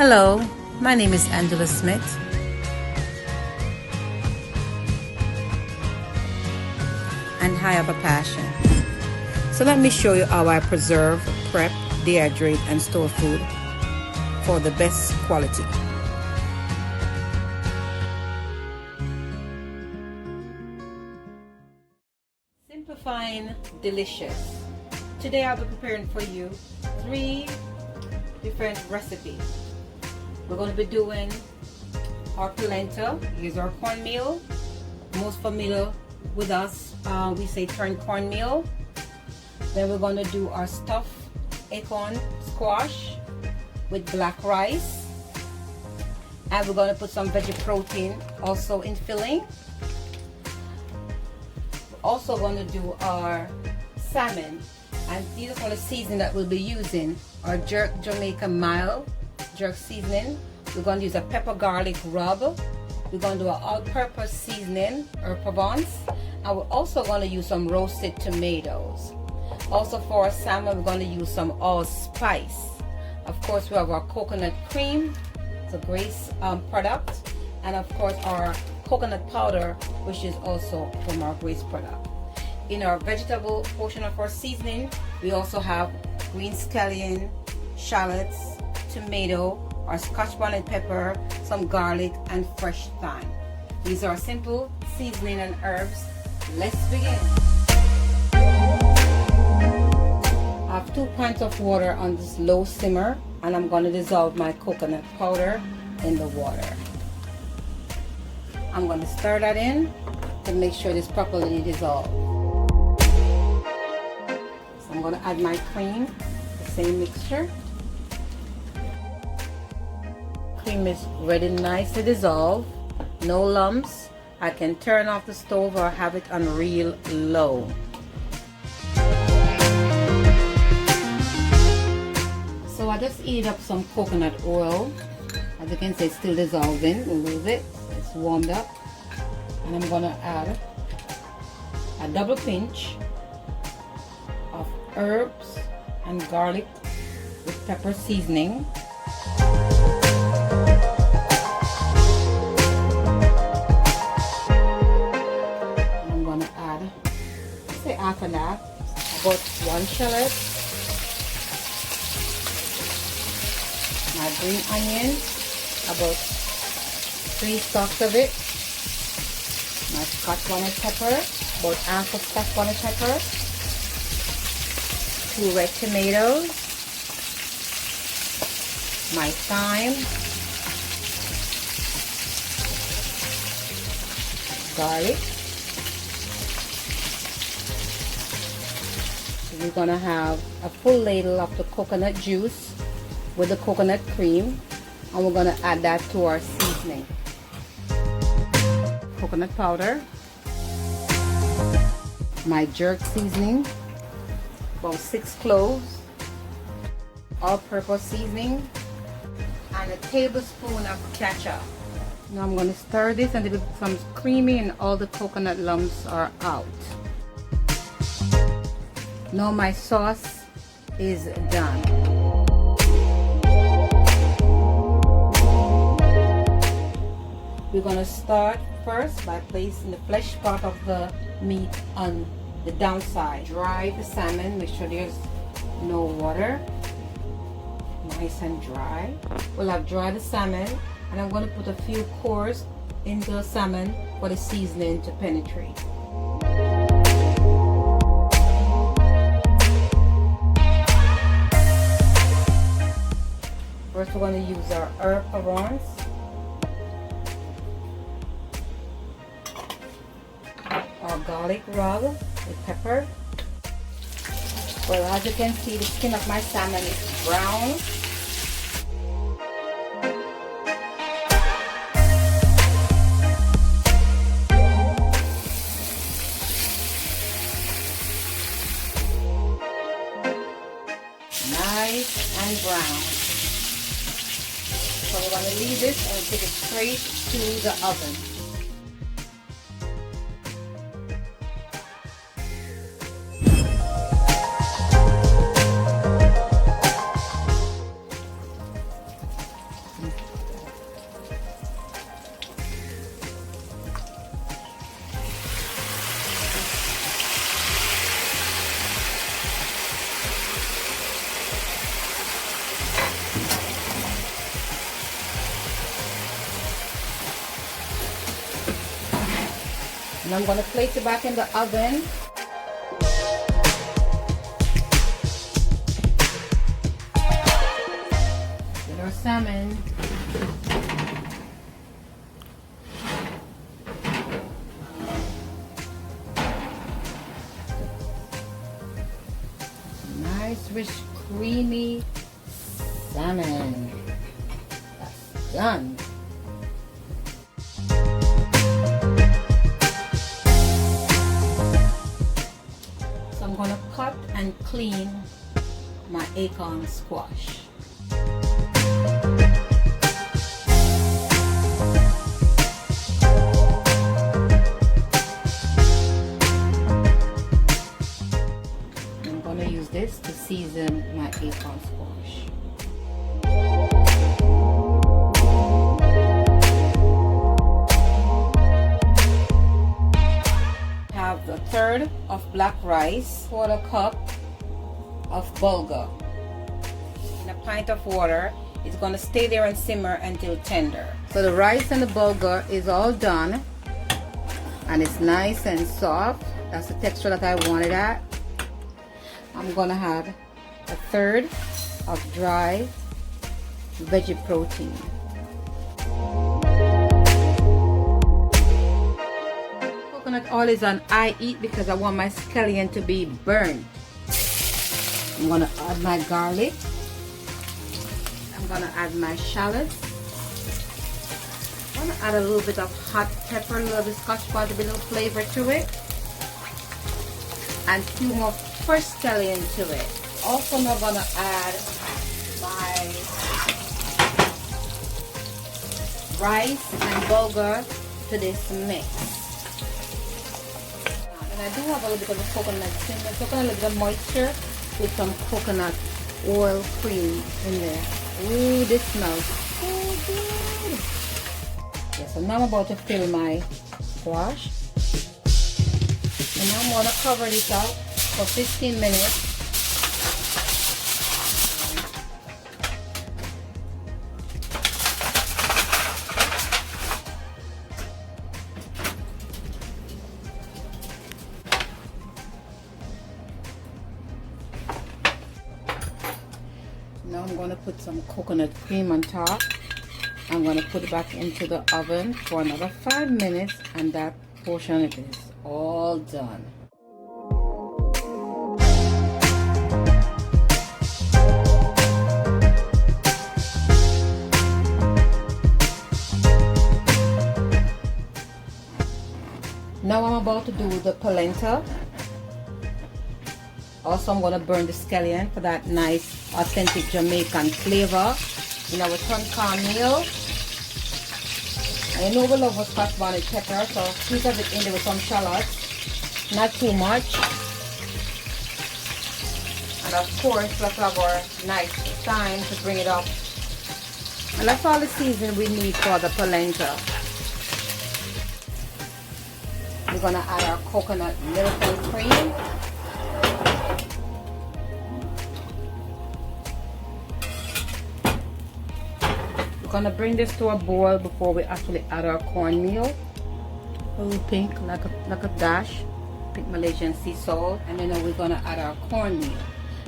Hello, my name is Angela Smith. And I have a passion. So let me show you how I preserve, prep, dehydrate, and store food for the best quality. Simplyfing Delicious. Today I'll be preparing for you 3 different recipes. We're going to be doing our polenta. Here's our cornmeal. Most familiar with us, we say turned cornmeal. Then we're going to do our stuffed acorn squash with black rice. And we're going to put some veggie protein also in filling. We're also going to do our salmon. And these are some of the seasoning that we'll be using. Our jerk Jamaica mild jerk seasoning. We're going to use a pepper garlic rub. We're going to do an all-purpose seasoning or Provence. And we're also going to use some roasted tomatoes. Also for our salmon, we're going to use some allspice. Of course, we have our coconut cream. It's a great product. And of course, our coconut powder, which is also from our Grace product. In our vegetable portion of our seasoning, we also have green scallion, shallots, tomato, our scotch bonnet pepper, some garlic, and fresh thyme. These are simple seasoning and herbs. Let's begin. I have 2 pints of water on this low simmer, and I'm going to dissolve my coconut powder in the water. I'm going to stir that in to make sure it's properly dissolved. So I'm going to add my cream, the same mixture. Cream is ready, nicely dissolved, no lumps. I can turn off the stove or have it on real low. So I just heated up some coconut oil. As you can see, it's still dissolving a little bit. It's warmed up. And I'm going to add a double pinch of herbs and garlic with pepper seasoning. After that, about 1 shallot, my green onion, about 3 stalks of it, my scotch bonnet pepper, about half of scotch bonnet pepper, 2 red tomatoes, my thyme, garlic. We're going to have a full ladle of the coconut juice with the coconut cream, and we're going to add that to our seasoning. Coconut powder, my jerk seasoning, about 6 cloves, all-purpose seasoning, and a tablespoon of ketchup. Now I'm going to stir this until it becomes creamy and all the coconut lumps are out. Now my sauce is done. We're going to start first by placing the flesh part of the meat on the downside. Dry the salmon, make sure there's no water. Nice and dry. Well, I've dried the salmon, and I'm going to put a few cores into the salmon for the seasoning to penetrate. First, we're going to use our herb Provence, our garlic rub with pepper. Well, as you can see, the skin of my salmon is brown. Nice and brown. So we're going to leave this and take it straight to the oven. And I'm going to place it back in the oven. Get our salmon. Nice, rich, creamy salmon. That's done. So I'm gonna cut and clean my acorn squash. I'm gonna use this to season my acorn squash. Have the third of black rice, 1/4 cup of bulgur in a pint of water. It's going to stay there and simmer until tender. So the rice and the bulgur is all done and it's nice and soft. That's the texture that I wanted at. I'm going to have a third of dry veggie protein. Coconut oil is an I eat because I want my scallion to be burned. I'm going to add my garlic. I'm going to add my shallots. I'm going to add a little bit of hot pepper, a little bit scotch bonnet, a little flavor to it. And 2 more fresh scallion to it. Also, I'm going to add my rice and bulgur to this mix. And I do have a little bit of a coconut cinnamon, so a little bit of moisture with some coconut oil cream in there. Ooh, this smells so good. Okay, so now I'm about to fill my squash. And now I'm going to cover this up for 15 minutes. Now I'm going to put some coconut cream on top. I'm going to put it back into the oven for another 5 minutes and that portion is all done. Now I'm about to do the polenta. Also, I'm going to burn the scallion for that nice, authentic Jamaican flavor in our corn meal. I know we love scotch bonnet pepper, so squeeze of it in there with some shallots. Not too much. And of course, let's have our nice thyme to bring it up. And that's all the seasoning we need for the polenta. We're going to add our coconut milk and cream. We're going to bring this to a boil before we actually add our cornmeal. A little pink, like a dash, pink Malaysian sea salt. And then we're going to add our cornmeal.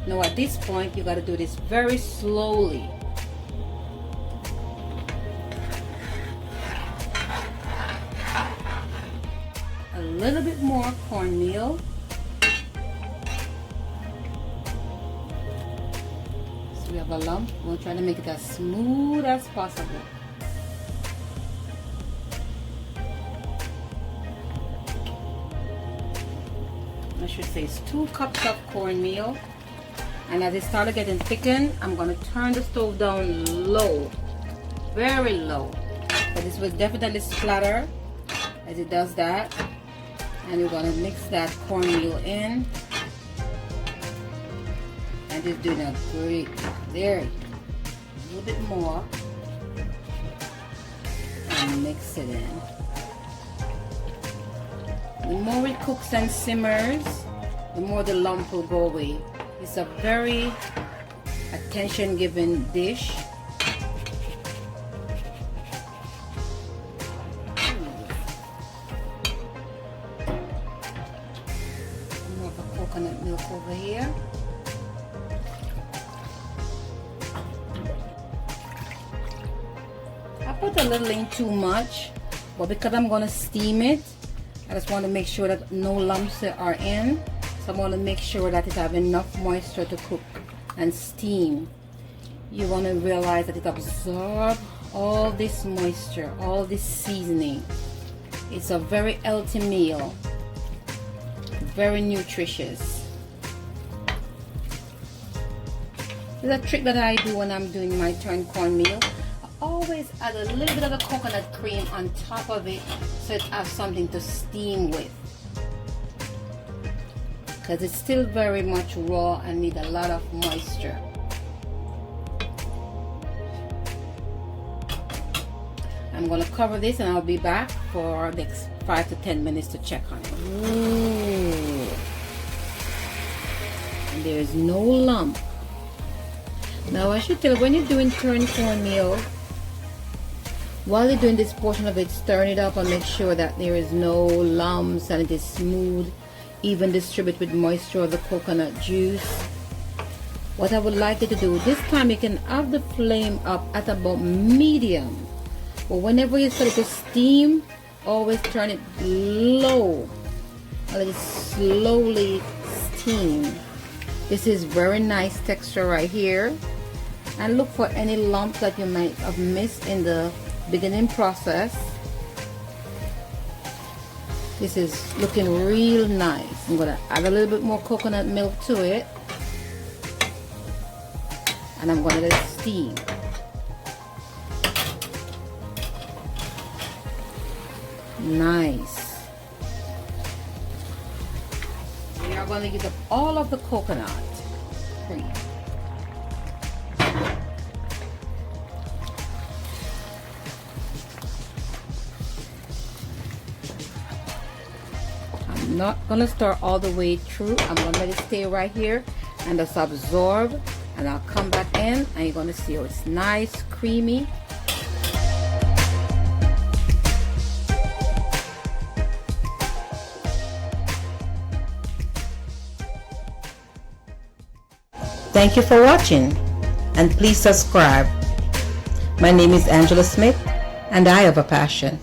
Now at this point, you got to do this very slowly. A little bit more cornmeal. So we have a lump. We'll try to make it as smooth as possible. I should say it's 2 cups of cornmeal. And as it started getting thickened, I'm going to turn the stove down low, very low. But this will definitely splatter as it does that. And we're going to mix that cornmeal in. And it's doing a great, there, a little bit more. And mix it in. The more it cooks and simmers, the more the lump will go away. It's a very attention-giving dish. put a little in too much, but because I'm going to steam it, I just want to make sure that no lumps are in. So I want to make sure that it have enough moisture to cook and steam. You want to realize that it absorbs all this moisture, all this seasoning. It's a very healthy meal, very nutritious. There's a trick that I do when I'm doing my turned cornmeal. I always add a little bit of the coconut cream on top of it so it has something to steam with, because it's still very much raw and need a lot of moisture. I'm going to cover this and I'll be back for the next 5 to 10 minutes to check on it. Ooh. And there's no lump. Now I should tell you, when you're doing turned cornmeal, while you're doing this portion of it, stir it up and make sure that there is no lumps and it is smooth, even distribute with moisture of the coconut juice. What I would like you to do this time, you can have the flame up at about medium. But whenever you start to steam, always turn it low and let it slowly steam. This is very nice texture right here. And look for any lumps that you might have missed in the beginning process. This is looking real nice. I'm going to add a little bit more coconut milk to it. And I'm going to let it steam. Nice. We are going to use up all of the coconut cream. I'm not going to stir all the way through. I'm going to let it stay right here and just absorb, and I'll come back in and you're going to see how it's nice, creamy. Thank you for watching, and please subscribe. My name is Angela Smith, and I have a passion.